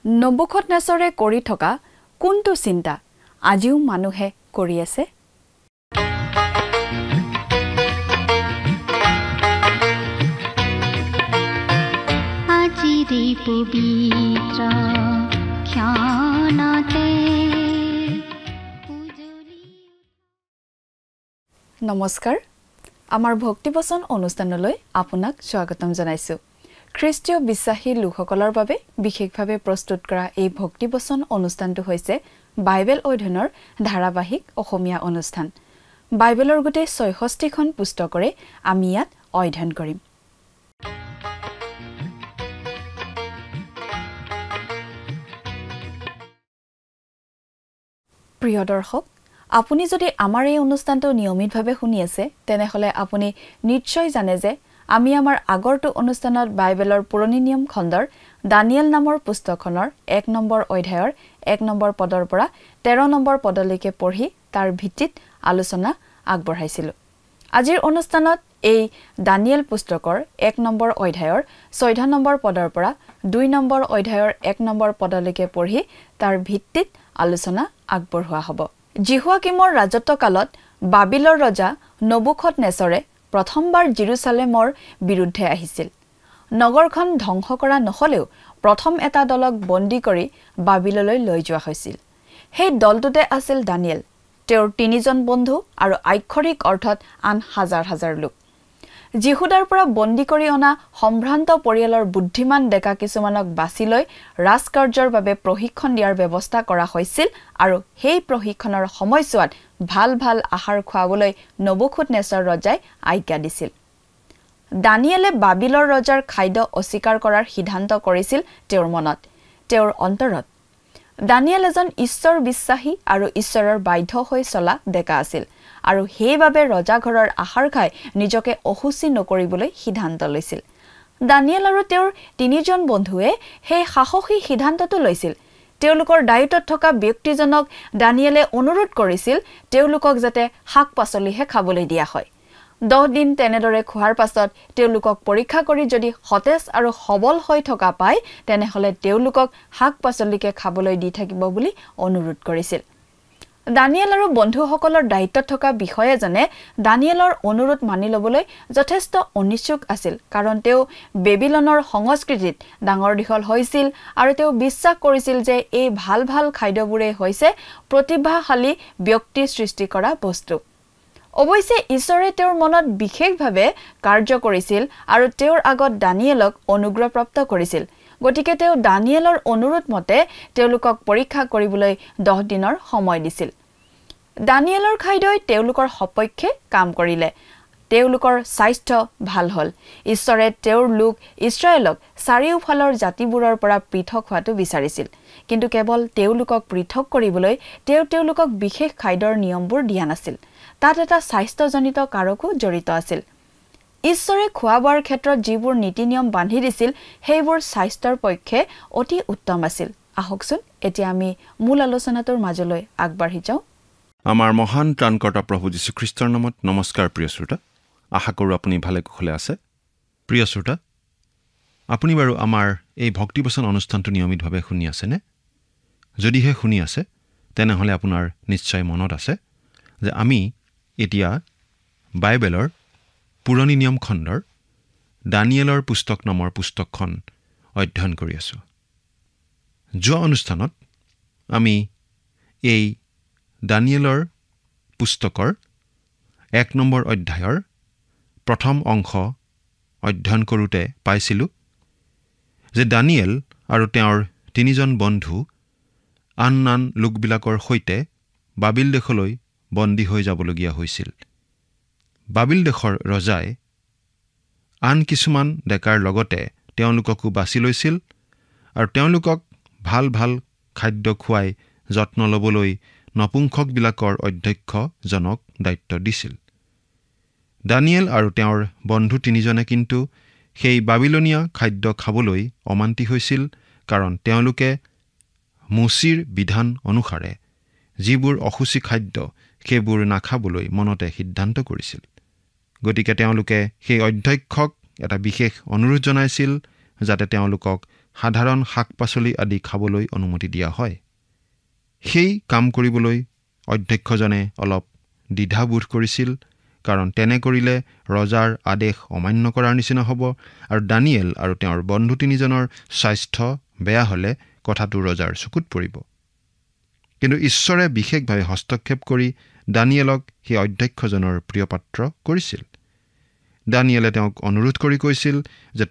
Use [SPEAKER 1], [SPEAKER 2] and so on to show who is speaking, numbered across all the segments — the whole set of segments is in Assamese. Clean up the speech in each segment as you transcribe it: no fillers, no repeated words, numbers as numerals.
[SPEAKER 1] নবুখদনেছৰে কৰি থকা কোনটো চিন্তা আজিও মানুহে কৰি আছে?
[SPEAKER 2] আজিৰে পবিত্ৰ ক্ষণতে
[SPEAKER 1] নমস্কাৰ, আমাৰ ভক্তিবচন অনুষ্ঠানলৈ আপোনাক স্বাগতম জনাইছো। খ্ৰীষ্টীয় বিশ্বাসী লোকসকলৰ বাবে বিশেষভাৱে প্ৰস্তুত কৰা এই ভক্তিবচন অনুষ্ঠানটো হৈছে বাইবেল অধ্যয়নৰ ধাৰাবাহিক অসমীয়া অনুষ্ঠান। বাইবেলৰ গোটেই ৬৬খন পুস্তকৰে আমি ইয়াত অধ্যয়ন কৰিম। প্ৰিয় দৰ্শক, আপুনি যদি আমাৰ এই অনুষ্ঠানটো নিয়মিতভাৱে শুনি আছে তেনেহলে আপুনি নিশ্চয় জানে যে আমি আমাৰ আগৰটো অনুষ্ঠানত বাইবেলৰ পুৰণি নিয়ম খণ্ডৰ দানিয়েল নামৰ পুস্তকখনৰ ১ নম্বৰ অধ্যায়ৰ ১ নম্বৰ পদৰ পৰা ১৩ নম্বৰ পদলৈকে পঢ়ি তাৰ ভিত্তিত আলোচনা আগবঢ়াইছিলো। আজিৰ অনুষ্ঠানত এই দানিয়েল পুস্তকৰ ১ নম্বৰ অধ্যায়ৰ ১৪ নম্বৰ পদৰ পৰা ২ নম্বৰ অধ্যায়ৰ ১ নম্বৰ পদলৈকে পঢ়ি তাৰ ভিত্তিত আলোচনা আগবঢ়োৱা হ'ব। জিহুৱাকিমৰ ৰাজত্বকালত বাবিলৰ ৰজা নবুখদনেছৰে প্ৰথমবাৰ জেৰুজালেমৰ বিৰুদ্ধে আহিছিল। নগৰখন ধ্বংস কৰা নহলেও প্ৰথম এটা দলক বন্দী কৰি বাবিললৈ লৈ যোৱা হৈছিল। সেই দলটোতে আছিল দানিয়েল, তেওঁৰ ৩জন বন্ধু আৰু আক্ষৰিক অৰ্থত আন হাজাৰ হাজাৰ লোক। জিহুদাৰ পৰা বন্দী কৰি অনা সম্ভ্ৰান্ত পৰিয়ালৰ বুদ্ধিমান ডেকা কিছুমানক বাছি লৈ ৰাজকাৰ্যৰ বাবে প্ৰশিক্ষণ দিয়াৰ ব্যৱস্থা কৰা হৈছিল আৰু সেই প্ৰশিক্ষণৰ সময়ছোৱাত ভাল ভাল আহাৰ খুৱাবলৈ নবুখদনেছৰ ৰজাই আজ্ঞা দিছিল। দানিয়েলে বাবিলৰ ৰজাৰ খাদ্য অস্বীকাৰ কৰাৰ সিদ্ধান্ত কৰিছিল তেওঁৰ মনত, তেওঁৰ অন্তৰত। দানিয়েল এজন ঈশ্বৰ বিশ্বাসী আৰু ঈশ্বৰৰ বাধ্য হৈ চলা ডেকা আছিল আৰু সেইবাবে ৰজাঘৰৰ আহাৰ খাই নিজকে অসুচি নকৰিবলৈ সিদ্ধান্ত লৈছিল। দানিয়েল আৰু তেওঁৰ ৩জন বন্ধুৱে সেই সাহসী সিদ্ধান্তটো লৈছিল। তেওঁলোকৰ দায়িত্বত থকা ব্যক্তিজনক দানিয়েলে অনুৰোধ কৰিছিল তেওঁলোকক যাতে শাক পাচলিহে খাবলৈ দিয়া হয়। 10 দিন তেনেদৰে খোৱাৰ পাছত তেওঁলোকক পৰীক্ষা কৰি যদি সতেজ আৰু সবল হৈ থকা পায় তেনেহলে তেওঁলোকক শাক পাচলিকে খাবলৈ দি থাকিব বুলি অনুৰোধ কৰিছিল। দানিয়েল আৰু বন্ধুসকলৰ দায়িত্বত থকা বিষয়াজনে দানিয়েলৰ অনুৰোধ মানি ল'বলৈ যথেষ্ট অনিচ্ছুক আছিল, কাৰণ তেওঁ বেবিলনৰ সংস্কৃতিত ডাঙৰ দীঘল হৈছিল আৰু তেওঁ বিশ্বাস কৰিছিল যে এই ভাল ভাল খাদ্যবোৰেই হৈছে প্ৰতিভাশালী ব্যক্তি সৃষ্টি কৰা বস্তু। অৱশ্যে ঈশ্বৰে তেওঁৰ মনত বিশেষভাৱে কাৰ্য কৰিছিল আৰু তেওঁৰ আগত দানিয়েলক অনুগ্ৰহপ্ৰাপ্ত কৰিছিল। গতিকে তেওঁ দানিয়েলৰ অনুৰোধ মতে তেওঁলোকক পৰীক্ষা কৰিবলৈ 10 দিনৰ সময় দিছিল। দানিয়েলৰ খাদ্যই তেওঁলোকৰ সপক্ষে কাম কৰিলে। তেওঁলোকৰ স্বাস্থ্য ভাল হ'ল। ঈশ্বৰে তেওঁৰ লোক ইছৰাইলক চাৰিওফালৰ জাতিবোৰৰ পৰা পৃথক হোৱাটো বিচাৰিছিল, কিন্তু কেৱল তেওঁলোকক পৃথক কৰিবলৈ তেওঁলোকক বিশেষ খাদ্যৰ নিয়মবোৰ দিয়া নাছিল। তাত এটা স্বাস্থ্যজনিত কাৰকো জড়িত আছিল। ঈশ্বৰে খোৱা বোৱাৰ ক্ষেত্ৰত যিবোৰ নীতি নিয়ম বান্ধি দিছিল সেইবোৰ স্বাস্থ্যৰ পক্ষে অতি উত্তম আছিল। আহকচোন এতিয়া আমি মূল আলোচনাটোৰ মাজলৈ আগবাঢ়ি যাওঁ।
[SPEAKER 3] আমাৰ মহান ত্ৰাণকৰ্তা প্ৰভু যীশুখ্ৰীষ্টৰ নামত নমস্কাৰ। প্ৰিয় শ্ৰোতা, আশা কৰোঁ আপুনি ভালে কুশলে আছে। প্ৰিয় শ্ৰোতা, আপুনি বাৰু আমাৰ এই ভক্তিবচন অনুষ্ঠানটো নিয়মিতভাৱে শুনি আছেনে? যদিহে শুনি আছে তেনেহ'লে আপোনাৰ নিশ্চয় মনত আছে যে আমি এতিয়া বাইবেলৰ পুৰণি নিয়ম খণ্ডৰ দানিয়েলৰ পুস্তক নামৰ পুস্তকখন অধ্যয়ন কৰি আছোঁ। যোৱা অনুষ্ঠানত আমি এই দানিয়েলৰ পুস্তকৰ ১ নম্বৰ অধ্যায়ৰ প্ৰথম অংশ অধ্যয়ন কৰোঁতে পাইছিলোঁ যে দানিয়েল আৰু তেওঁৰ ৩জন বন্ধু আন লোকবিলাকৰ সৈতে বাবিল দেশলৈ বন্দী হৈ যাবলগীয়া হৈছিল। বাবিল দেশৰ ৰজাই আন কিছুমান ডেকাৰ লগতে তেওঁলোককো বাছি লৈছিল আৰু তেওঁলোকক ভাল ভাল খাদ্য খুৱাই যত্ন ল'বলৈ নপুংসকবিলাকৰ অধ্যক্ষজনক দায়িত্ব দিছিল। দানিয়েল আৰু তেওঁৰ বন্ধু ৩জনে কিন্তু সেই বাবিলনীয়া খাদ্য খাবলৈ অমান্তি হৈছিল, কাৰণ তেওঁলোকে মোচীৰ বিধান অনুসাৰে যিবোৰ অসুচি খাদ্য সেইবোৰ নাখাবলৈ মনতে সিদ্ধান্ত কৰিছিল। গতিকে তেওঁলোকে সেই অধ্যক্ষক এটা বিশেষ অনুৰোধ জনাইছিল যাতে তেওঁলোকক সাধাৰণ শাক-পাচলি আদি খাবলৈ অনুমতি দিয়া হয়। সেই কাম কৰিবলৈ অধ্যক্ষজনে অলপ দ্বিধাবোধ কৰিছিল, কাৰণ তেনে কৰিলে ৰজাৰ আদেশ অমান্য কৰাৰ নিচিনা হ'ব আৰু দানিয়েল আৰু তেওঁৰ বন্ধু তিনিজনৰ স্বাস্থ্য বেয়া হ'লে কথাটো ৰজাৰ চকুত পৰিব। কিন্তু ঈশ্বৰে বিশেষভাৱে হস্তক্ষেপ কৰি দানিয়েলক সেই অধ্যক্ষজনৰ প্ৰিয় পাত্ৰ কৰিছিল। দানিয়েলে তেওঁক অনুৰোধ কৰি কৈছিল যে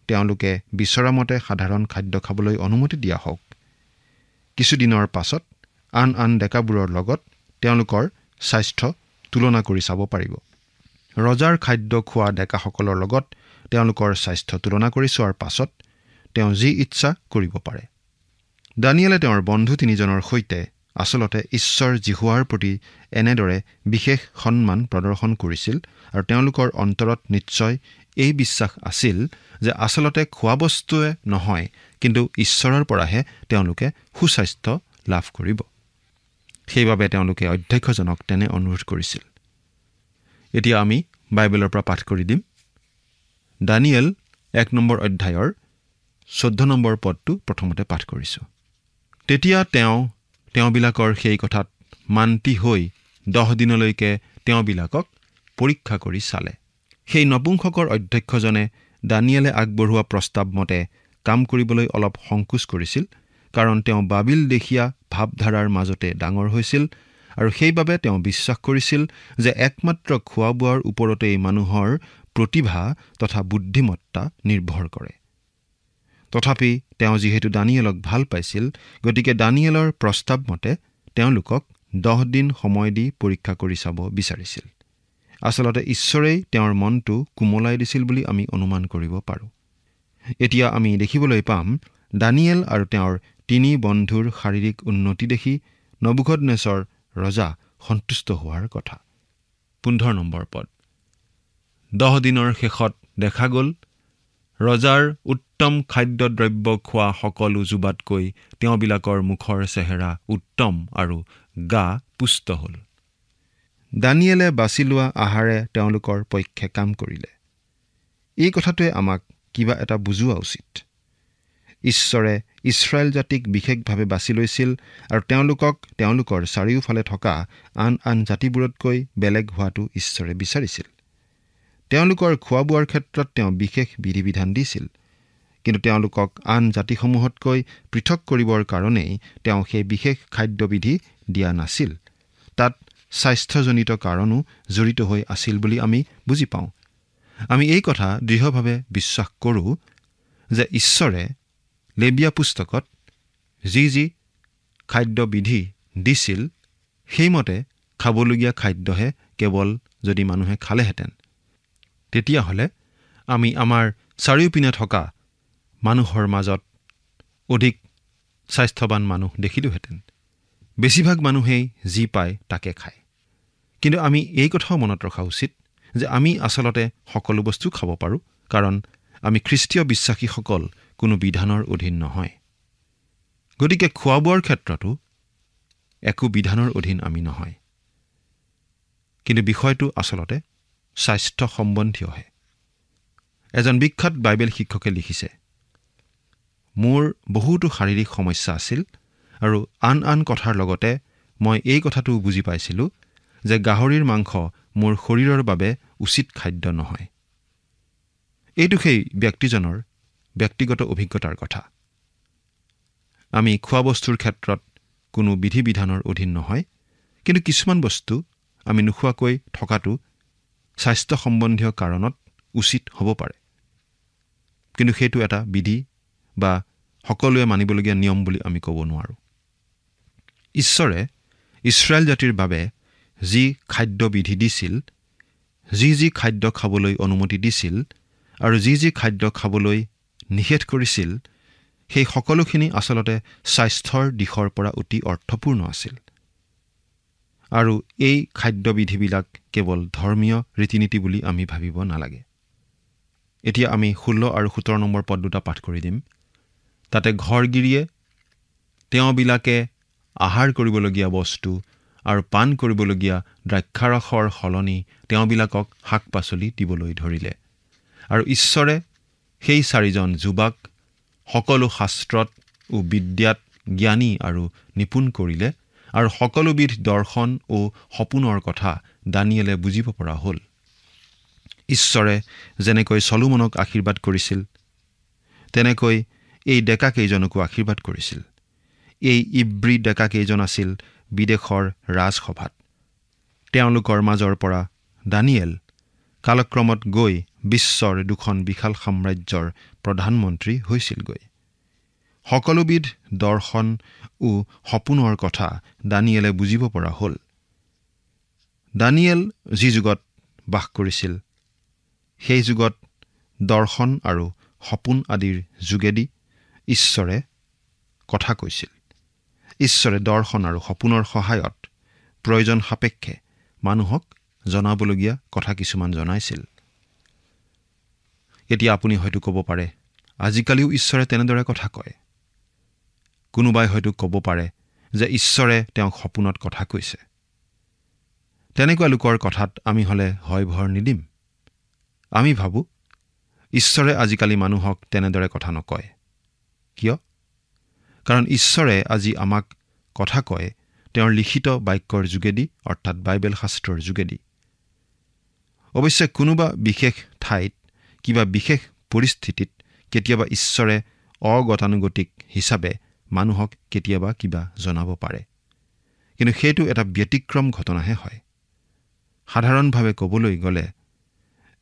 [SPEAKER 3] তেওঁলোকে বিচৰা মতে সাধাৰণ খাদ্য খাবলৈ অনুমতি দিয়া হওক। কিছুদিনৰ পাছত আন ডেকাবোৰৰ লগত তেওঁলোকৰ স্বাস্থ্য তুলনা কৰি চাব পাৰিব। ৰজাৰ খাদ্য খোৱা ডেকাসকলৰ লগত তেওঁলোকৰ স্বাস্থ্য তুলনা কৰি চোৱাৰ পাছত তেওঁ যি ইচ্ছা কৰিব পাৰে। দানিয়েলে তেওঁৰ বন্ধু তিনিজনৰ সৈতে আচলতে ঈশ্বৰ জিহুৱাৰ প্ৰতি এনেদৰে বিশেষ সন্মান প্ৰদৰ্শন কৰিছিল আৰু তেওঁলোকৰ অন্তৰত নিশ্চয় এই বিশ্বাস আছিল যে আচলতে খোৱা বস্তুৱে নহয়, কিন্তু ঈশ্বৰৰ পৰাহে তেওঁলোকে সুস্বাস্থ্য লাভ কৰিব। সেইবাবে তেওঁলোকে অধ্যক্ষজনক তেনে অনুৰোধ কৰিছিল। এতিয়া আমি বাইবেলৰ পৰা পাঠ কৰি দিম। দানিয়েল 1 নম্বৰ অধ্যায়ৰ 14 নম্বৰ পদটো প্ৰথমতে পাঠ কৰিছোঁ। তেতিয়া তেওঁবিলাকৰ সেই কথাত মান্তি হৈ 10 দিনলৈকে তেওঁবিলাকক পৰীক্ষা কৰি চালে। সেই নপুংসকৰ অধ্যক্ষজনে দানিয়েলে আগবঢ়োৱা প্ৰস্তাৱ মতে কাম কৰিবলৈ অলপ সংকোচ কৰিছিল, কাৰণ তেওঁ বাবিল দেশীয়া ভাৱধাৰাৰ মাজতে ডাঙৰ হৈছিল আৰু সেইবাবে তেওঁ বিশ্বাস কৰিছিল যে একমাত্ৰ খোৱা বোৱাৰ ওপৰতেই মানুহৰ প্ৰতিভা তথা বুদ্ধিমত্তা নিৰ্ভৰ কৰে। তথাপি তেওঁ যিহেতু দানিয়েলক ভাল পাইছিল, গতিকে দানিয়েলৰ প্ৰস্তাৱ মতে তেওঁলোকক 10 দিন সময় দি পৰীক্ষা কৰি চাব বিচাৰিছিল। আচলতে ঈশ্বৰেই তেওঁৰ মনটো কোমলাই দিছিল বুলি আমি অনুমান কৰিব পাৰোঁ। এতিয়া আমি দেখিবলৈ পাম দানিয়েল আৰু তেওঁৰ 3 বন্ধুৰ শাৰীৰিক উন্নতি দেখি নবুকদনেছৰ ৰজা সন্তুষ্ট হোৱাৰ কথা। 15 নম্বৰ পদ। 10 দিনৰ শেষত দেখা গ'ল ৰজাৰ উত্তম খাদ্যদ্ৰব্য খোৱা সকলো যুবাতকৈ তেওঁবিলাকৰ মুখৰ চেহেৰা উত্তম আৰু গা পুষ্ট হ'ল। দানিয়েলে বাছি লোৱা আহাৰে তেওঁলোকৰ পক্ষে কাম কৰিলে। এই কথাটোৱে আমাক কিবা এটা বুজোৱা উচিত। ঈশ্বৰে ইছৰাইল জাতিক বিশেষভাৱে বাছি লৈছিল আৰু তেওঁলোকক তেওঁলোকৰ চাৰিওফালে থকা আন জাতিবোৰতকৈ বেলেগ হোৱাটো ঈশ্বৰে বিচাৰিছিল। তেওঁলোকৰ খোৱা বোৱাৰ ক্ষেত্ৰত তেওঁ বিশেষ বিধি বিধান দিছিল, কিন্তু তেওঁলোকক আন জাতিসমূহতকৈ পৃথক কৰিবৰ কাৰণেই তেওঁ সেই বিশেষ খাদ্যবিধি দিয়া নাছিল। তাত স্বাস্থ্যজনিত কাৰণো জড়িত হৈ আছিল বুলি আমি বুজি পাওঁ। আমি এই কথা দৃঢ়ভাৱে বিশ্বাস কৰোঁ যে ঈশ্বৰে লেবিয়া পুস্তকত যি খাদ্যবিধি দিছিল সেইমতে খাবলগীয়া খাদ্যহে কেৱল যদি মানুহে খালেহেঁতেন, তেতিয়াহ'লে আমি আমাৰ চাৰিওপিনে থকা মানুহৰ মাজত অধিক স্বাস্থ্যৱান মানুহ দেখিলোহেঁতেন। বেছিভাগ মানুহেই যি পায় তাকে খায়। কিন্তু আমি এই কথাও মনত ৰখা উচিত যে আমি আচলতে সকলো বস্তু খাব পাৰোঁ, কাৰণ আমি খ্ৰীষ্টীয় বিশ্বাসীসকল কোনো বিধানৰ অধীন নহয়। গতিকে খোৱা বোৱাৰ ক্ষেত্ৰতো একো বিধানৰ অধীন আমি নহয়। কিন্তু বিষয়টো আচলতে স্বাস্থ্য সম্বন্ধীয়হে। এজন বিখ্যাত বাইবেল শিক্ষকে লিখিছে, মোৰ বহুতো শাৰীৰিক সমস্যা আছিল আৰু আন কথাৰ লগতে মই এই কথাটো বুজি পাইছিলোঁ যে গাহৰিৰ মাংস মোৰ শৰীৰৰ বাবে উচিত খাদ্য নহয়। এইটো সেই ব্যক্তিজনৰ ব্যক্তিগত অভিজ্ঞতাৰ কথা। আমি খোৱা বস্তুৰ ক্ষেত্ৰত কোনো বিধি বিধানৰ অধীন নহয়, কিন্তু কিছুমান বস্তু আমি নোখোৱাকৈ থকাটো স্বাস্থ্য সম্বন্ধীয় কাৰণত উচিত হ'ব পাৰে। কিন্তু সেইটো এটা বিধি বা সকলোৱে মানিবলগীয়া নিয়ম বুলি আমি ক'ব নোৱাৰোঁ। ঈশ্বৰে ইছৰাইল জাতিৰ বাবে যি খাদ্যবিধি দিছিল, যি খাদ্য খাবলৈ অনুমতি দিছিল আৰু যি খাদ্য খাবলৈ নিষেধ কৰিছিল, সেই সকলোখিনি আচলতে স্বাস্থ্যৰ দিশৰ পৰা অতি অৰ্থপূৰ্ণ আছিল। আৰু এই খাদ্যবিধিবিলাক কেৱল ধৰ্মীয় ৰীতি নীতি বুলি আমি ভাবিব নালাগে। এতিয়া আমি 16 আৰু 17 নম্বৰ পদ দুটা পাঠ কৰি দিম। তাতে ঘৰগিৰিয়ে তেওঁবিলাকে আহাৰ কৰিবলগীয়া বস্তু আৰু পাণ কৰিবলগীয়া দ্ৰাক্ষাৰসৰ সলনি তেওঁবিলাকক শাক পাচলি দিবলৈ ধৰিলে। আৰু ঈশ্বৰে সেই 4জন যুৱক সকলো শাস্ত্ৰত ও বিদ্যাত জ্ঞানী আৰু নিপুণ কৰিলে আৰু সকলোবিধ দৰ্শন ও সপোনৰ কথা দানিয়েলে বুজিব পৰা হ'ল। ঈশ্বৰে যেনেকৈ চলোমনক আশীৰ্বাদ কৰিছিল তেনেকৈ এই ডেকাকেইজনকো আশীৰ্বাদ কৰিছিল। এই ইব্ৰী ডেকাকেইজন আছিল বিদেশৰ ৰাজসভাত। তেওঁলোকৰ মাজৰ পৰা দানিয়েল কালক্ৰমত গৈ বিশ্বৰ দুখন বিশাল সাম্ৰাজ্যৰ প্ৰধানমন্ত্ৰী হৈছিলগৈ। সকলোবিধ দৰ্শন ও সপোনৰ কথা দানিয়েলে বুজিব পৰা হ'ল। দানিয়েল যি যুগত বাস কৰিছিল সেই যুগত দৰ্শন আৰু সপোন আদিৰ যোগেদি ঈশ্বৰে কথা কৈছিল। ঈশ্বৰে দৰ্শন আৰু সপোনৰ সহায়ত প্ৰয়োজন সাপেক্ষে মানুহক জনাবলগীয়া কথা কিছুমান জনাইছিল। এতিয়া আপুনি হয়তো ক'ব পাৰে, আজিকালিও ঈশ্বৰে তেনেদৰে কথা কয়। কোনোবাই হয়তো ক'ব পাৰে যে ঈশ্বৰে তেওঁক সপোনত কথা কৈছে। তেনেকুৱা লোকৰ কথাত আমি হ'লে হয় ভৰ নিদিম। আমি ভাবোঁ ঈশ্বৰে আজিকালি মানুহক তেনেদৰে কথা নকয়। কিয়? কাৰণ ঈশ্বৰে আজি আমাক কথা কয় তেওঁৰ লিখিত বাক্যৰ যোগেদি, অৰ্থাৎ বাইবেল শাস্ত্ৰৰ যোগেদি। অৱশ্যে কোনোবা বিশেষ ঠাইত কিবা বিশেষ পৰিস্থিতিত কেতিয়াবা ঈশ্বৰে অগতানুগতিক হিচাপে মানুহক কেতিয়াবা কিবা জনাব পাৰে। কিন্তু সেইটো এটা ব্যতিক্ৰম ঘটনাহে হয়। সাধাৰণভাৱে ক'বলৈ গ'লে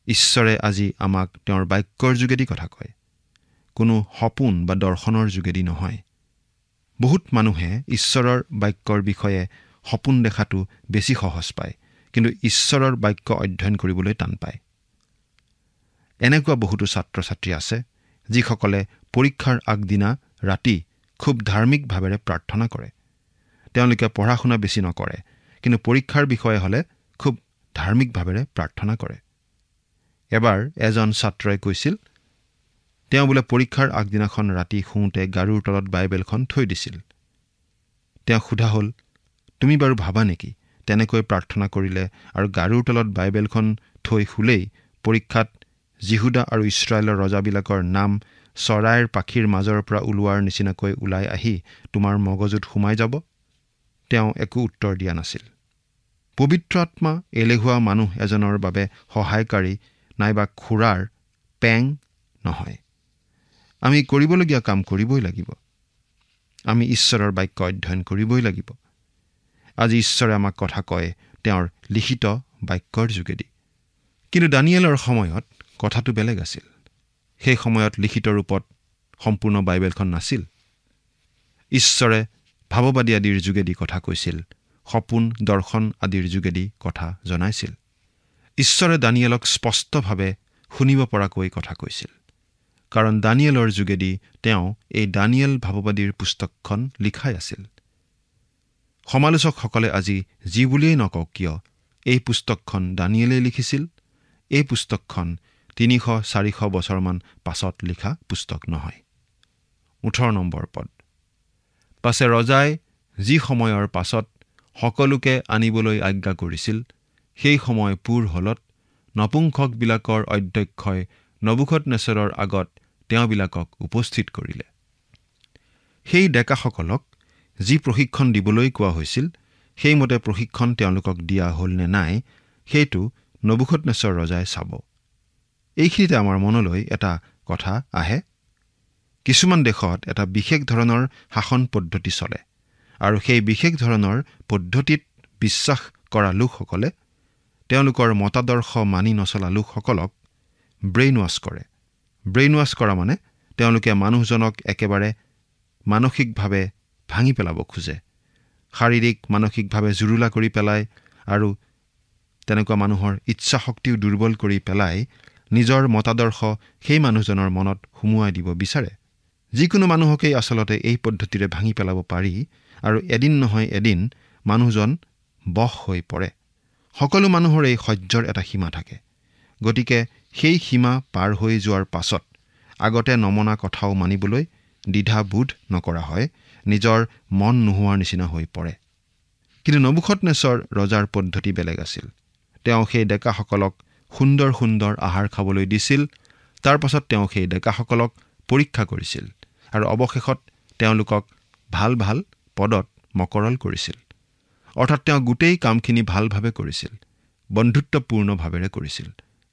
[SPEAKER 3] ঈশ্বৰে আজি আমাক তেওঁৰ বাক্যৰ যোগেদি কথা কয়, কোনো সপোন বা দৰ্শনৰ যোগেদি নহয়। বহুত মানুহে ঈশ্বৰৰ বাক্যৰ বিষয়ে সপোন দেখাটো বেছি সহজ পায়, কিন্তু ঈশ্বৰৰ বাক্য অধ্যয়ন কৰিবলৈ টান পায়। এনেকুৱা বহুতো ছাত্ৰ ছাত্ৰী আছে যিসকলে পৰীক্ষাৰ আগদিনা ৰাতি খুব ধাৰ্মিকভাৱেৰে প্ৰাৰ্থনা কৰে। তেওঁলোকে পঢ়া শুনা বেছি নকৰে, কিন্তু পৰীক্ষাৰ বিষয়ে হ'লে খুব ধাৰ্মিকভাৱেৰে প্ৰাৰ্থনা কৰে। এবাৰ এজন ছাত্ৰই কৈছিল, তেওঁ বোলে পৰীক্ষাৰ আগদিনাখন ৰাতি শুওঁতে গাৰুৰ তলত বাইবেলখন থৈ দিছিল। তেওঁ সোধা হ'ল, তুমি বাৰু ভাবা নেকি তেনেকৈ প্ৰাৰ্থনা কৰিলে আৰু গাৰুৰ তলত বাইবেলখন থৈ শুলেই পৰীক্ষাত জিহুদা আৰু ইছৰাইলৰ ৰজাবিলাকৰ নাম চৰাইৰ পাখিৰ মাজৰ পৰা ওলোৱাৰ নিচিনাকৈ ওলাই আহি তোমাৰ মগজুত সোমাই যাব? তেওঁ একো উত্তৰ দিয়া নাছিল। পবিত্ৰ আত্মা এলেহুৱা মানুহ এজনৰ বাবে সহায়কাৰী নাইবা খুৰাৰ পেং নহয়। আমি কৰিবলগীয়া কাম কৰিবই লাগিব। আমি ঈশ্বৰৰ বাক্য অধ্যয়ন কৰিবই লাগিব। আজি ঈশ্বৰে আমাক কথা কয় তেওঁৰ লিখিত বাক্যৰ যোগেদি। কিন্তু দানিয়েলৰ সময়ত কথাটো বেলেগ আছিল। সেই সময়ত লিখিত ৰূপত সম্পূৰ্ণ বাইবেলখন নাছিল। ঈশ্বৰে ভাৱবাদী আদিৰ যোগেদি কথা কৈছিল, সপোন দৰ্শন আদিৰ যোগেদি কথা জনাইছিল। ঈশ্বৰে দানিয়েলক স্পষ্টভাৱে শুনিব পৰাকৈ কথা কৈছিল, কাৰণ দানিয়েলৰ যোগেদি তেওঁ এই দানিয়েল ভাৱবাদীৰ পুস্তকখন লিখাই আছিল। সমালোচকসকলে আজি যি বুলিয়েই নকওক কিয় এই পুস্তকখন দানিয়েলেই লিখিছিল। এই পুস্তকখন 300-400 বছৰমান পাছত লিখা পুস্তক নহয়। 18 নম্বৰ পদ। পাছে ৰজাই যি সময়ৰ পাছত সকলোকে আনিবলৈ আজ্ঞা কৰিছিল, সেই সময় পূৰ হলত নপুংসকবিলাকৰ অধ্যক্ষই নবুখদনেছৰৰ আগত তেওঁবিলাকক উপস্থিত কৰিলে। সেই ডেকাসকলক যি প্ৰশিক্ষণ দিবলৈ কোৱা হৈছিল, সেইমতে প্ৰশিক্ষণ তেওঁলোকক দিয়া হ'ল নে নাই সেইটো নবুখদনেছৰ ৰজাই চাব। এইখিনিতে আমাৰ মনলৈ এটা কথা আহে। কিছুমান দেশত এটা বিশেষ ধৰণৰ শাসন পদ্ধতি চলে, আৰু সেই বিশেষ ধৰণৰ পদ্ধতিত বিশ্বাস কৰা লোকসকলে তেওঁলোকৰ মতাদৰ্শ মানি নচলা লোকসকলক ব্ৰেইন ৱাছ কৰে। ব্ৰেইন ৱাছ কৰা মানে তেওঁলোকে মানুহজনক একেবাৰে মানসিকভাৱে ভাঙি পেলাব খোজে, শাৰীৰিক মানসিকভাৱে জুৰুলা কৰি পেলায়, আৰু তেনেকুৱা মানুহৰ ইচ্ছা শক্তিও দুৰ্বল কৰি পেলাই নিজৰ মতাদৰ্শ সেই মানুহজনৰ মনত সুমুৱাই দিব বিচাৰে। যিকোনো মানুহকেই আচলতে এই পদ্ধতিৰে ভাঙি পেলাব পাৰি, আৰু এদিন নহয় এদিন মানুহজন বশ হৈ পৰে। সকলো মানুহৰ এই সহ্যৰ এটা সীমা থাকে। গতিকে সেই সীমা পাৰ হৈ যোৱাৰ পাছত আগতে নমনা কথাও মানিবলৈ দ্বিধাবোধ নকৰা হয়, নিজৰ মন নোহোৱাৰ নিচিনা হৈ পৰে। কিন্তু নবুখদনেছৰ ৰজাৰ পদ্ধতি বেলেগ আছিল। তেওঁ সেই ডেকাসকলক সুন্দৰ সুন্দৰ আহাৰ খাবলৈ দিছিল। তাৰ পাছত তেওঁ সেই ডেকাসকলক পৰীক্ষা কৰিছিল আৰু অৱশেষত তেওঁলোকক ভাল ভাল পদত মকৰল কৰিছিল। অৰ্থাৎ তেওঁ গোটেই কামখিনি ভালভাৱে কৰিছিল, বন্ধুত্বপূৰ্ণভাৱেৰে কৰিছিল,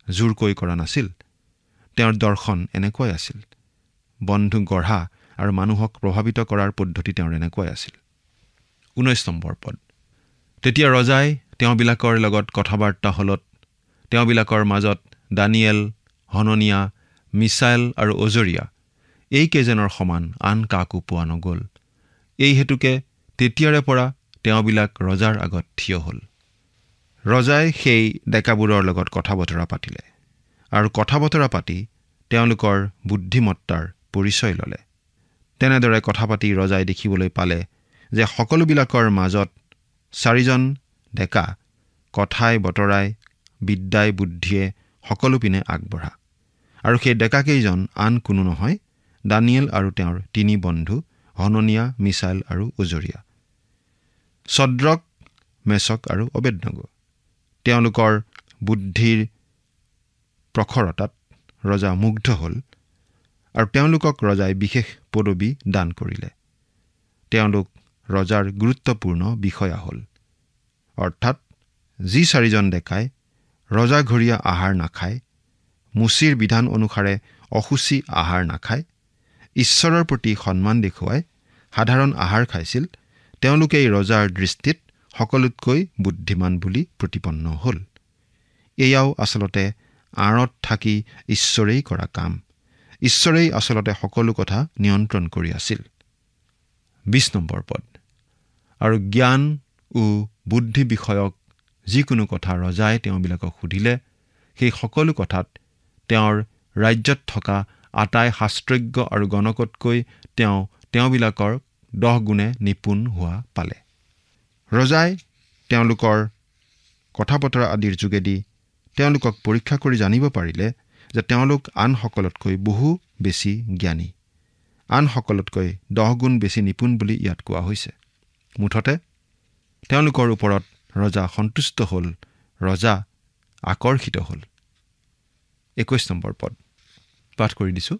[SPEAKER 3] জোৰকৈ কৰা নাছিল। তেওঁৰ দৰ্শন এনেকুৱাই আছিল। বন্ধু গঢ়া আৰু মানুহক প্ৰভাৱিত কৰাৰ পদ্ধতি তেওঁৰ এনেকুৱাই আছিল। 19 নম্বৰ পদ। তেতিয়া ৰজাই তেওঁবিলাকৰ লগত কথা-বাৰ্তা হলত তেওঁবিলাকৰ মাজত দানিয়েল, হননিয়া, মিছায়েল আৰু অজৰিয়া এইকেইজনৰ সমান আন কাকো পোৱা নগ'ল। এই হেতুকে তেতিয়াৰে পৰা তেওঁবিলাক ৰজাৰ আগত থিয় হ'ল। ৰজাই সেই ডেকাবোৰৰ লগত কথা-বতৰা পাতিলে আৰু কথা-বতৰা পাতি তেওঁলোকৰ বুদ্ধিমত্তাৰ পৰিচয় ল'লে। তেনেদৰে কথা পাতি ৰজাই দেখিবলৈ পালে যে সকলোবিলাকৰ মাজত 4জন ডেকা কথাই বতৰাই বিদ্যাই বুদ্ধিয়ে সকলো পিনে আগবঢ়া। আৰু সেই ডেকাকেইজন আন কোনো নহয়, দানিয়েল আৰু তেওঁৰ 3 বন্ধু হননিয়া, মিছায়েল আৰু অজৰিয়া। ছদ্ৰক, মেছক আৰু অবেদনগো। তেওঁলোকৰ বুদ্ধিৰ প্ৰখৰতাত ৰজা মুগ্ধ হ'ল আৰু তেওঁলোকক ৰজাই বিশেষ পদবী দান কৰিলে। তেওঁলোক ৰজাৰ গুৰুত্বপূৰ্ণ বিষয়া হ'ল। অৰ্থাৎ যি 4জন ডেকাই ৰজাঘৰীয়া আহাৰ নাখায়, মুচিৰ বিধান অনুসাৰে অসুচি আহাৰ নাখায়, ঈশ্বৰৰ প্ৰতি সন্মান দেখুৱাই সাধাৰণ আহাৰ খাইছিল, তেওঁলোকেই ৰজাৰ দৃষ্টিত সকলোতকৈ বুদ্ধিমান বুলি প্ৰতিপন্ন হ'ল। এয়াও আচলতে আঁৰত থাকি ঈশ্বৰেই কৰা কাম। ঈশ্বৰেই আচলতে সকলো কথা নিয়ন্ত্ৰণ কৰি আছিল। 20 নম্বৰ পদ। আৰু জ্ঞান ও বুদ্ধি বিষয়ক যিকোনো কথা ৰজাই তেওঁবিলাকক সুধিলে, সেই সকলো কথাত তেওঁৰ ৰাজ্যত থকা আটাই শাস্ত্ৰজ্ঞ আৰু গণকতকৈ তেওঁবিলাকৰ 10 গুণে নিপুণ হোৱা পালে। ৰজাই তেওঁলোকৰ কথা-বতৰা আদিৰ যোগেদি তেওঁলোকক পৰীক্ষা কৰি জানিব পাৰিলে যে তেওঁলোক আনসকলতকৈ বহু বেছি জ্ঞানী, আনসকলতকৈ 10 গুণ বেছি নিপুণ বুলি ইয়াত কোৱা হৈছে। মুঠতে তেওঁলোকৰ ওপৰত ৰজা সন্তুষ্ট হ'ল, ৰজা আকৰ্ষিত হ'ল। 21 নম্বৰ পদ পাঠ কৰি দিছোঁ।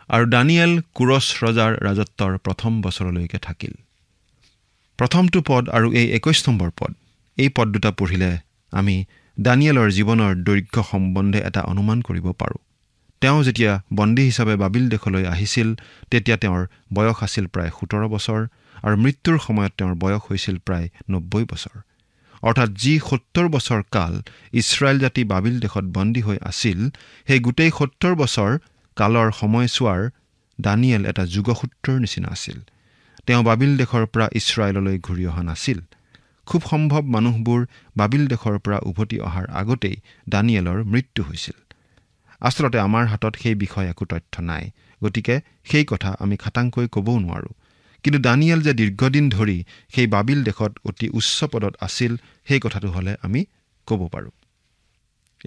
[SPEAKER 3] আৰু দানিয়েল কুৰছ ৰজাৰ ৰাজত্বৰ প্ৰথম বছৰলৈকে থাকিল। প্ৰথমটো পদ আৰু এই 21 নম্বৰ পদ, এই পদ দুটা পঢ়িলে আমি দানিয়েলৰ জীৱনৰ দৈৰ্ঘ্য সম্বন্ধে এটা অনুমান কৰিব পাৰোঁ। তেওঁ যেতিয়া বন্দী হিচাপে বাবিল দেশলৈ আহিছিল, তেতিয়া তেওঁৰ বয়স আছিল প্ৰায় 17 বছৰ আৰু মৃত্যুৰ সময়ত তেওঁৰ বয়স হৈছিল প্ৰায় 90 বছৰ। অৰ্থাৎ যি 70 বছৰ কাল ইছৰাইল জাতি বাবিল দেশত বন্দী হৈ আছিল, সেই গোটেই 70 বছৰ কালৰ সময়ছোৱাৰ দানিয়েল এটা যুগসূত্ৰৰ নিচিনা আছিল। তেওঁ বাবিল দেশৰ পৰা ইছৰাইললৈ ঘূৰি অহা নাছিল। খুব সম্ভৱ মানুহবোৰ বাবিল দেশৰ পৰা উভতি অহাৰ আগতেই দানিয়েলৰ মৃত্যু হৈছিল। আচলতে আমাৰ হাতত সেই বিষয়ে একো তথ্য নাই, গতিকে সেই কথা আমি খাটাংকৈ ক'বও নোৱাৰোঁ। কিন্তু দানিয়েল যে দীৰ্ঘদিন ধৰি সেই বাবিল দেশত অতি উচ্চ পদত আছিল, সেই কথাটো হ'লে আমি ক'ব পাৰোঁ।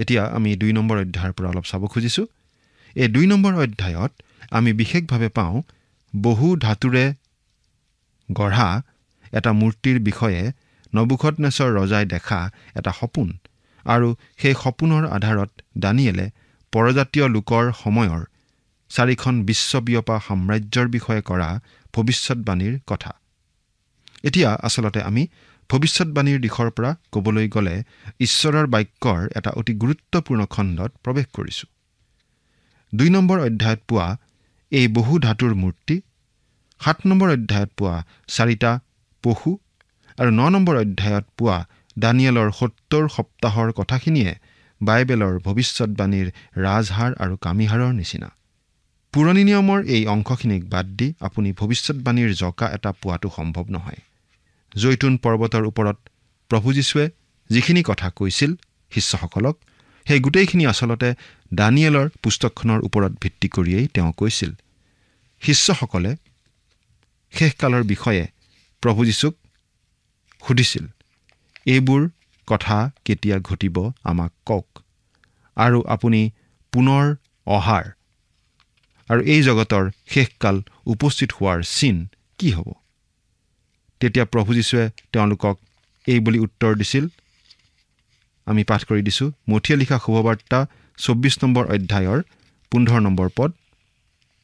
[SPEAKER 3] এতিয়া আমি 2 নম্বৰ অধ্যায়ৰ পৰা অলপ চাব খুজিছোঁ। এই 2 নম্বৰ অধ্যায়ত আমি বিশেষভাৱে পাওঁ বহু ধাতুৰে গঢ়া এটা মূৰ্তিৰ বিষয়ে নবুখদনেছৰ ৰজাই দেখা এটা সপোন, আৰু সেই সপোনৰ আধাৰত দানিয়েলে পৰজাতীয় লোকৰ সময়ৰ 4খন বিশ্ববিয়পা সাম্ৰাজ্যৰ বিষয়ে কৰা ভৱিষ্যৎবাণীৰ কথা। এতিয়া আচলতে আমি ভৱিষ্যৎবাণীৰ দিশৰ পৰা ক'বলৈ গ'লে ঈশ্বৰৰ বাক্যৰ এটা অতি গুৰুত্বপূৰ্ণ খণ্ডত প্ৰৱেশ কৰিছোঁ। 2 নম্বৰ অধ্যায়ত পোৱা এই বহু ধাতুৰ মূৰ্তি, 7 নম্বৰ অধ্যায়ত পোৱা 4টা পশু আৰু 9 নম্বৰ অধ্যায়ত পোৱা দানিয়েলৰ 70 সপ্তাহৰ কথাখিনিয়ে বাইবেলৰ ভৱিষ্যৎবাণীৰ ৰাজহাৰ আৰু কামিহাৰৰ নিচিনা। পুৰণি নিয়মৰ এই অংশখিনিক বাদ দি আপুনি ভৱিষ্যৎবাণীৰ জকা এটা পোৱাটো সম্ভৱ নহয়। জৈতুন পৰ্বতৰ ওপৰত প্ৰভু যীশুৱে যিখিনি কথা কৈছিল শিষ্যসকলক, সেই গোটেইখিনি আচলতে দানিয়েলৰ পুস্তকখনৰ ওপৰত ভিত্তি কৰিয়েই তেওঁ কৈছিল। শিষ্যসকলে শেষকালৰ বিষয়ে প্ৰভু যীশুক সুধিছিল, এইবোৰ কথা কেতিয়া ঘটিব আমাক কওক, আৰু আপুনি পুনৰ অহাৰ আৰু এই জগতৰ শেষকাল উপস্থিত হোৱাৰ চিন কি হ'ব? তেতিয়া প্ৰভু যীশুৱে তেওঁলোকক এই বুলি উত্তৰ দিছিল। আমি পাঠ কৰি দিছোঁ মথিয়ে লিখা শুভবাৰ্তা 24 নম্বৰ অধ্যায়ৰ 15 নম্বৰ পদ।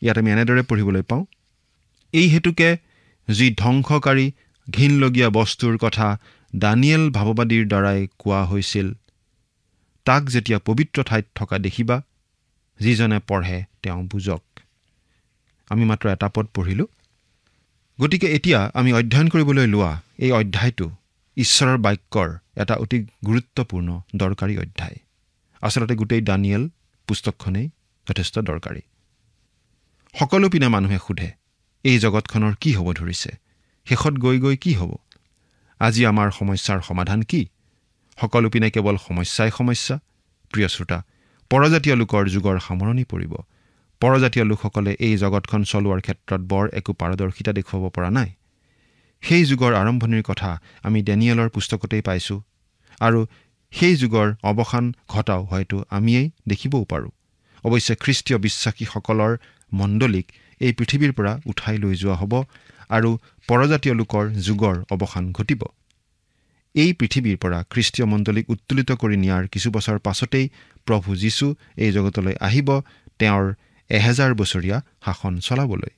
[SPEAKER 3] ইয়াত আমি এনেদৰে পঢ়িবলৈ পাওঁ, এই হেতুকে যি ধ্বংসকাৰী ঘিনলগীয়া বস্তুৰ কথা দানিয়েল ভাৱবাদীৰ দ্বাৰাই কোৱা হৈছিল, তাক যেতিয়া পবিত্ৰ ঠাইত থকা দেখিবা, যিজনে পঢ়ে তেওঁ বুজক। আমি মাত্ৰ এটা পদ পঢ়িলোঁ। গতিকে এতিয়া আমি অধ্যয়ন কৰিবলৈ লোৱা এই অধ্যায়টো ঈশ্বৰৰ বাক্যৰ এটা অতি গুৰুত্বপূৰ্ণ দৰকাৰী অধ্যায়। আচলতে গোটেই দানিয়েল পুস্তকখনেই যথেষ্ট দৰকাৰী। সকলো পিনে মানুহে সোধে, এই জগতখনৰ কি হ'ব ধৰিছে, শেষত গৈ গৈ কি হ'ব? আজি আমাৰ সমস্যাৰ সমাধান কি? সকলো পিনে কেৱল সমস্যাই সমস্যা। প্ৰিয় শ্ৰোতা, পৰজাতীয় লোকৰ যুগৰ সামৰণি পৰিব। পৰজাতীয় লোকসকলে এই জগতখন চলোৱাৰ ক্ষেত্ৰত বৰ একো পাৰদৰ্শিতা দেখুৱাব পৰা নাই। সেই যুগৰ আৰম্ভণিৰ কথা আমি ডেনিয়েলৰ পুস্তকতেই পাইছোঁ, আৰু সেই যুগৰ অৱসান ঘটাও হয়তো আমিয়েই দেখিবও পাৰোঁ। অৱশ্যে খ্ৰীষ্টীয় বিশ্বাসীসকলৰ মণ্ডলীক এই পৃথিৱীৰ পৰা উঠাই লৈ যোৱা হ'ব আৰু পৰজাতীয় লোকৰ যুগৰ অৱসান ঘটিব। এই পৃথিৱীৰ পৰা খ্ৰীষ্টীয় মণ্ডলীক উত্তোলিত কৰি নিয়াৰ কিছু বছৰ পাছতেই প্ৰভু যীশু এই জগতলৈ আহিব তেওঁৰ 1000 বছৰীয়া শাসন চলাবলৈ।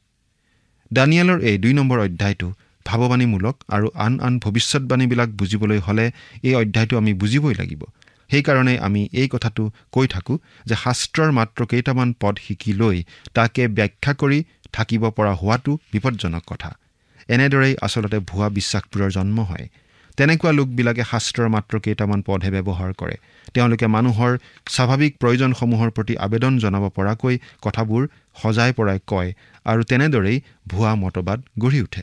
[SPEAKER 3] দানিয়েলৰ এই 2 নম্বৰ অধ্যায়টো ভাৱবাণীমূলক আৰু আন আন ভৱিষ্যৎবাণীবিলাক বুজিবলৈ হ'লে এই অধ্যায়টো আমি বুজিবই লাগিব। সেইকাৰণে আমি এই কথাটো কৈ থাকোঁ যে শাস্ত্ৰৰ মাত্ৰ কেইটামান পদ শিকি লৈ তাকে ব্যাখ্যা কৰি থাকিব পৰা হোৱাটো বিপদজনক কথা। এনেদৰেই আচলতে ভুৱা বিশ্বাসবোৰৰ জন্ম হয়। তেনেকুৱা লোকবিলাকে শাস্ত্ৰৰ মাত্ৰ কেইটামান পদহে ব্যৱহাৰ কৰে। তেওঁলোকে মানুহৰ স্বাভাৱিক প্ৰয়োজনসমূহৰ প্ৰতি আবেদন জনাব পৰাকৈ কথাবোৰ সজাই পৰাই কয় আৰু তেনেদৰেই ভুৱা মতবাদ গঢ়ি উঠে।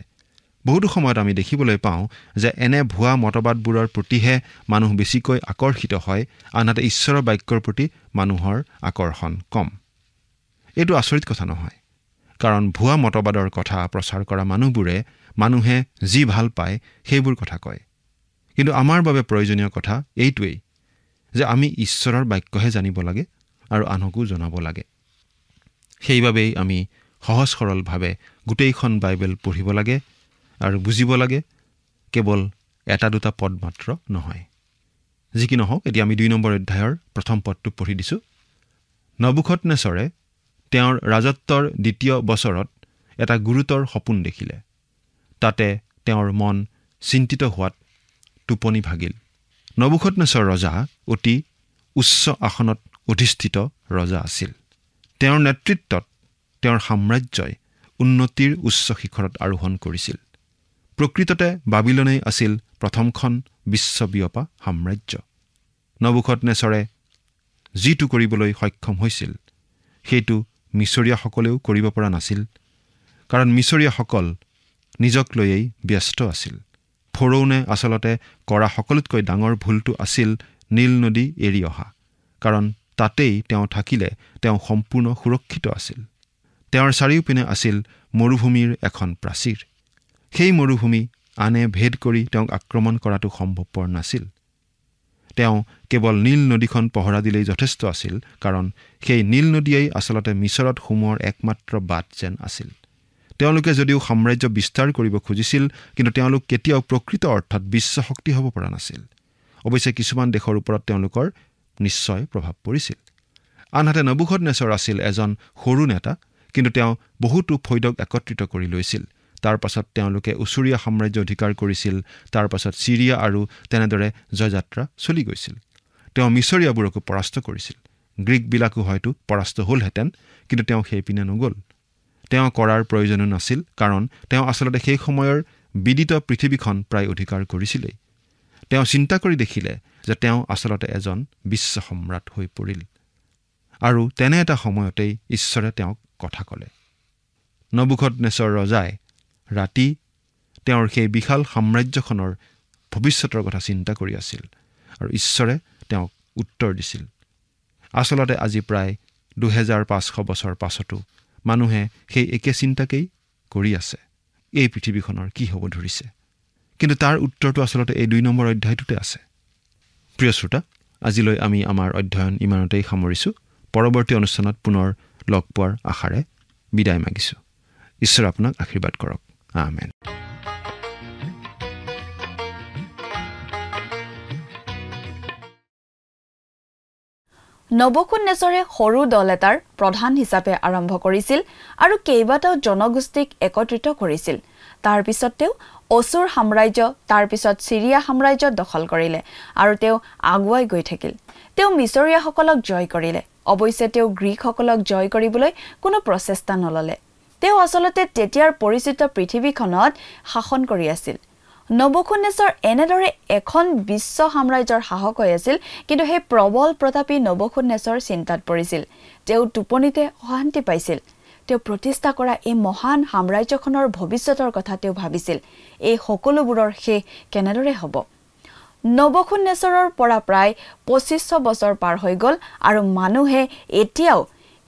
[SPEAKER 3] বহুতো সময়ত আমি দেখিবলৈ পাওঁ যে এনে ভুৱা মতবাদবোৰৰ প্ৰতিহে মানুহ বেছিকৈ আকৰ্ষিত হয়, আনহাতে ঈশ্বৰৰ বাক্যৰ প্ৰতি মানুহৰ আকৰ্ষণ কম। এইটো আচৰিত কথা নহয়, কাৰণ ভুৱা মতবাদৰ কথা প্ৰচাৰ কৰা মানুহবোৰে মানুহে যি ভাল পায় সেইবোৰ কথা কয়। কিন্তু আমাৰ বাবে প্ৰয়োজনীয় কথা এইটোৱেই যে আমি ঈশ্বৰৰ বাক্যহে জানিব লাগে আৰু আনকো জনাব লাগে। সেইবাবেই আমি সহজ সৰলভাৱে গোটেইখন বাইবেল পঢ়িব লাগে আৰু বুজিব লাগে, কেৱল 1-2 পদ মাত্ৰ নহয়। যি কি নহওক, এতিয়া আমি 2 নম্বৰ অধ্যায়ৰ প্ৰথম পদটো পঢ়ি দিছোঁ। নবুখদনেছৰে তেওঁৰ ৰাজত্বৰ 2য় বছৰত এটা গুৰুতৰ সপোন দেখিলে। তাতে তেওঁৰ মন চিন্তিত হোৱাত টোপনি ভাগিল। নবুখদনেছৰ ৰজা অতি উচ্চ আসনত অধিষ্ঠিত ৰজা আছিল। তেওঁৰ নেতৃত্বত তেওঁৰ সাম্ৰাজ্যই উন্নতিৰ উচ্চ শিখৰত আৰোহণ কৰিছিল। প্ৰকৃততে বাবিলনেই আছিল প্ৰথমখন বিশ্ববিয়পা সাম্ৰাজ্য। নবুখদনেছৰে যিটো কৰিবলৈ সক্ষম হৈছিল সেইটো মিছৰীয়াসকলেও কৰিব পৰা নাছিল, কাৰণ মিছৰীয়াসকল নিজক লৈয়েই ব্যস্ত আছিল। ফৰোনে আচলতে কৰা সকলোতকৈ ডাঙৰ ভুলটো আছিল নীল নদী এৰি অহা, কাৰণ তাতেই তেওঁ থাকিলে তেওঁ সম্পূৰ্ণ সুৰক্ষিত আছিল। তেওঁৰ চাৰিওপিনে আছিল মৰুভূমিৰ এখন প্ৰাচীৰ। সেই মৰুভূমি আনে ভেদ কৰি তেওঁক আক্ৰমণ কৰাটো সম্ভৱপৰ নাছিল। তেওঁ কেৱল নীল নদীখন পহৰা দিলেই যথেষ্ট আছিল, কাৰণ সেই নীল নদীয়েই আচলতে মিছৰত সোমোৱাৰ একমাত্ৰ বাট যেন আছিল। তেওঁলোকে যদিও সাম্ৰাজ্য বিস্তাৰ কৰিব খুজিছিল, কিন্তু তেওঁলোক কেতিয়াও প্ৰকৃত অৰ্থত বিশ্বশক্তি হ'ব পৰা নাছিল। অৱশ্যে কিছুমান দেশৰ ওপৰত তেওঁলোকৰ নিশ্চয় প্ৰভাৱ পৰিছিল। আনহাতে নবুখদনেছৰ আছিল এজন সৰু নেতা, কিন্তু তেওঁ বহুতো ফৈদক একত্ৰিত কৰি লৈছিল। তাৰ পাছত তেওঁলোকে ওচৰীয়া সাম্ৰাজ্য অধিকাৰ কৰিছিল। তাৰ পাছত ছিৰিয়া আৰু তেনেদৰে জয়যাত্ৰা চলি গৈছিল। তেওঁ মিছৰীয়াবোৰকো পৰাস্ত কৰিছিল। গ্ৰীকবিলাকো হয়তো পৰাস্ত হ'লহেঁতেন, কিন্তু তেওঁ সেইপিনে নগ'ল। তেওঁ কৰাৰ প্ৰয়োজনো নাছিল, কাৰণ তেওঁ আচলতে সেই সময়ৰ বিদিত পৃথিৱীখন প্ৰায় অধিকাৰ কৰিছিলেই। তেওঁ চিন্তা কৰি দেখিলে যে তেওঁ আচলতে এজন বিশ্ব সম্ৰাট হৈ পৰিল, আৰু তেনে এটা সময়তেই ঈশ্বৰে তেওঁক কথা ক'লে। নবুখদনেছৰ ৰজাই ৰাতি তেওঁৰ সেই বিশাল সাম্ৰাজ্যখনৰ ভৱিষ্যতৰ কথা চিন্তা কৰি আছিল, আৰু ঈশ্বৰে তেওঁক উত্তৰ দিছিল। আচলতে আজি প্ৰায় 2500 বছৰ পাছতো মানুহে সেই একে চিন্তাকেই কৰি আছে, এই পৃথিৱীখনৰ কি হ'ব ধৰিছে। কিন্তু তাৰ উত্তৰটো আচলতে এই 2 নম্বৰ অধ্যায়টোতে আছে। প্ৰিয় শ্ৰোতা, আজিলৈ আমি আমাৰ অধ্যয়ন ইমানতেই সামৰিছোঁ। পৰৱৰ্তী অনুষ্ঠানত পুনৰ লগ পোৱাৰ আশাৰে বিদায় মাগিছোঁ। ঈশ্বৰ আপোনাক আশীৰ্বাদ কৰক। আমেন।
[SPEAKER 1] নবুকদনেছৰে সৰু দল এটাৰ প্ৰধান হিচাপে আৰম্ভ কৰিছিল আৰু কেইবাটাও জনগোষ্ঠীক একত্ৰিত কৰিছিল। তাৰ পিছত তেওঁ অসুৰ সাম্ৰাজ্য, তাৰ পিছত সিৰিয়া সাম্ৰাজ্য দখল কৰিলে আৰু তেওঁ আগুৱাই গৈ থাকিল। তেওঁ মিছৰীয়াসকলক জয় কৰিলে। অৱশ্যে তেওঁ গ্ৰীকসকলক জয় কৰিবলৈ কোনো প্ৰচেষ্টা নললে। তেওঁ আচলতে তেতিয়াৰ পৰিচিত পৃথিৱীখনত শাসন কৰি আছিল। নবুকদনেছৰ এনেদৰে এখন বিশ্ব সাম্ৰাজ্যৰ শাসক হৈ আছিল, কিন্তু সেই প্ৰবল প্ৰতাপী নবুকদনেছৰ চিন্তাত পৰিছিল। তেওঁ টোপনিতে অশান্তি পাইছিল। তেওঁ প্ৰতিষ্ঠা কৰা এই মহান সাম্ৰাজ্যখনৰ ভৱিষ্যতৰ কথা তেওঁ ভাবিছিল। এই সকলোবোৰৰ শেষ কেনেদৰে হ'ব? নবুকদনেছৰৰ পৰা প্ৰায় 2500 বছৰ পাৰ হৈ গ'ল আৰু মানুহে এতিয়াও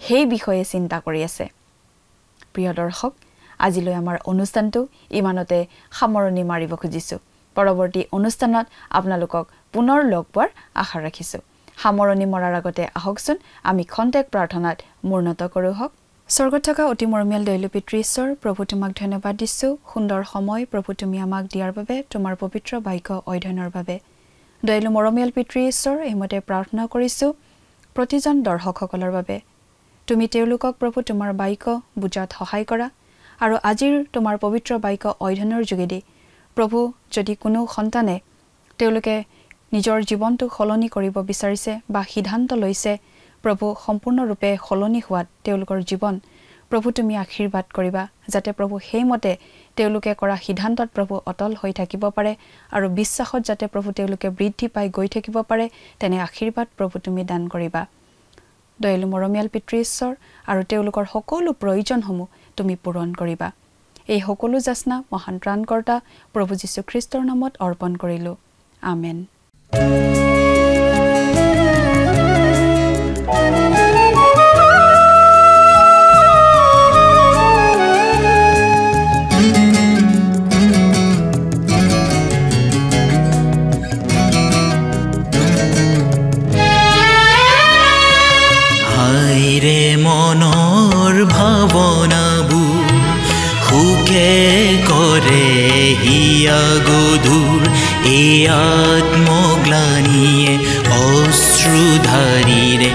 [SPEAKER 1] সেই বিষয়ে চিন্তা কৰি আছে। প্ৰিয় দৰ্শক, আজিলৈ আমাৰ অনুষ্ঠানটো ইমানতে সামৰণি মাৰিব খুজিছোঁ। পৰৱৰ্তী অনুষ্ঠানত আপোনালোকক পুনৰ লগ পোৱাৰ আশা ৰাখিছোঁ। সামৰণি মৰাৰ আগতে আহকচোন আমি খন্তেক প্ৰাৰ্থনাত মূৰ্ণত কৰোঁ হওক। স্বৰ্গত থকা অতি মৰমীয়াল দয়ালু পিতৃ ঈশ্বৰ, প্ৰভু তোমাক ধন্যবাদ দিছোঁ। সুন্দৰ সময় প্ৰভু তুমি আমাক দিয়াৰ বাবে, তোমাৰ পবিত্ৰ বাক্য অধ্যয়নৰ বাবে। দয়ালু মৰমীয়াল পিতৃ ঈশ্বৰ, এইমতে প্ৰাৰ্থনা কৰিছোঁ প্ৰতিজন দৰ্শকসকলৰ বাবে। তুমি তেওঁলোকক প্ৰভু তোমাৰ বাক্য বুজাত সহায় কৰা আৰু আজিৰ তোমাৰ পবিত্ৰ বাক্য অধ্যয়নৰ যোগেদি প্ৰভু যদি কোনো সন্তানে তেওঁলোকে নিজৰ জীৱনটো সলনি কৰিব বিচাৰিছে বা সিদ্ধান্ত লৈছে প্ৰভু সম্পূৰ্ণৰূপে সলনি হোৱাত তেওঁলোকৰ জীৱন প্ৰভু তুমি আশীৰ্বাদ কৰিবা, যাতে প্ৰভু সেইমতে তেওঁলোকে কৰা সিদ্ধান্তত প্ৰভু অটল হৈ থাকিব পাৰে আৰু বিশ্বাসত যাতে প্ৰভু তেওঁলোকে বৃদ্ধি পাই গৈ থাকিব পাৰে, তেনে আশীৰ্বাদ প্ৰভু তুমি দান কৰিবা। দয়ালু মৰমীয়াল পিতৃ ঈশ্বৰ, আৰু তেওঁলোকৰ সকলো প্ৰয়োজনসমূহ তুমি পূৰণ কৰিবা। এই সকলো যাচনা মহান ত্ৰাণকৰ্তা প্ৰভু যীশু খ্ৰীষ্টৰ নামত অৰ্পণ কৰিলোঁ। আমেন।
[SPEAKER 4] মনৰ ভাৱনাবোৰ সুখে কৰে হিয়া গধুৰ, এই আত্মগ্লানিয়ে অশ্ৰুধাৰীৰে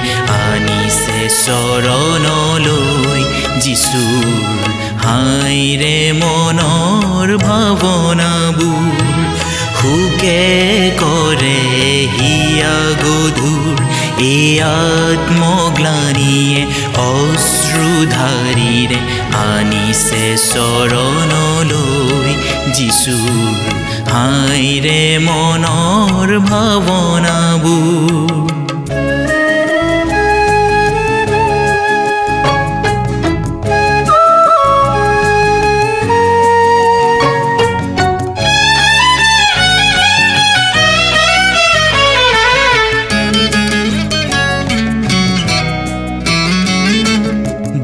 [SPEAKER 4] আনিছে চৰণলৈ যিচুৰ। হাইৰে মনৰ ভাৱনাবোৰ সুখে কৰে হিয়া গধুৰ, এই আত্মগ্লানিয়ে অশ্ৰুধাৰীৰে আনিছে চৰণলৈ যিচুৰ। হাইৰে মনৰ ভাৱনাবোৰ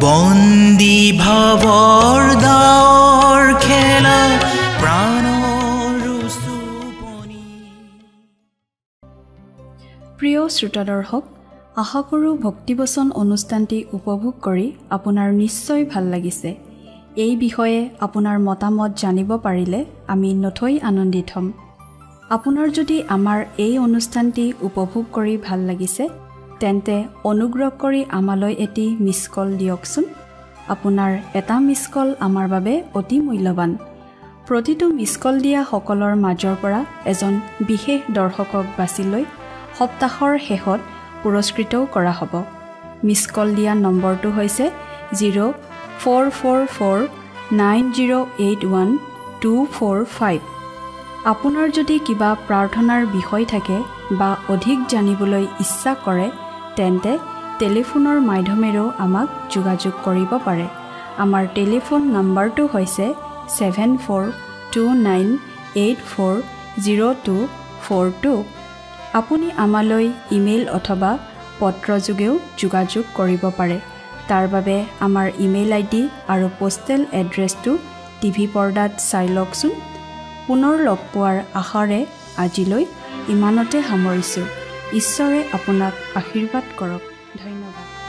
[SPEAKER 4] বন্দী ভাৱৰ গাঁৱৰ খেলা প্ৰাণৰ চুপনি।
[SPEAKER 1] প্ৰিয় শ্ৰোতা দৰ্শক, আশা কৰোঁ ভক্তিবচন অনুষ্ঠানটি উপভোগ কৰি আপোনাৰ নিশ্চয় ভাল লাগিছে। এই বিষয়ে আপোনাৰ মতামত জানিব পাৰিলে আমি নথৈ আনন্দিত হ'ম। আপোনাৰ যদি আমাৰ এই অনুষ্ঠানটি উপভোগ কৰি ভাল লাগিছে, তেন্তে অনুগ্ৰহ কৰি আমালৈ এটি মিছ কল দিয়কচোন। আপোনাৰ এটা মিছ কল আমাৰ বাবে অতি মূল্যৱান। প্ৰতিটো মিছ কল দিয়া সকলৰ মাজৰ পৰা এজন বিশেষ দৰ্শকক বাছি লৈ সপ্তাহৰ শেষত পুৰস্কৃতও কৰা হ'ব। মিছ কল দিয়া নম্বৰটো হৈছে 0444908125। আপোনাৰ যদি কিবা প্ৰাৰ্থনাৰ বিষয় থাকে বা অধিক জানিবলৈ ইচ্ছা কৰে, তেন্তে টেলিফোনৰ মাধ্যমেৰেও আমাক যোগাযোগ কৰিব পাৰে। আমাৰ টেলিফোন নম্বৰটো হৈছে 7429840242। আপুনি আমালৈ ইমেইল অথবা পত্ৰযোগেও যোগাযোগ কৰিব পাৰে। তাৰ বাবে আমাৰ ইমেইল ID আৰু পোষ্টেল এড্ৰেছটো টিভি পৰ্দাত চাই লওকচোন। পুনৰ লগ পোৱাৰ আশাৰে আজিলৈ ইমানতে সামৰিছোঁ। ঈশ্বৰে আপোনাক আশীৰ্বাদ কৰক। ধন্যবাদ।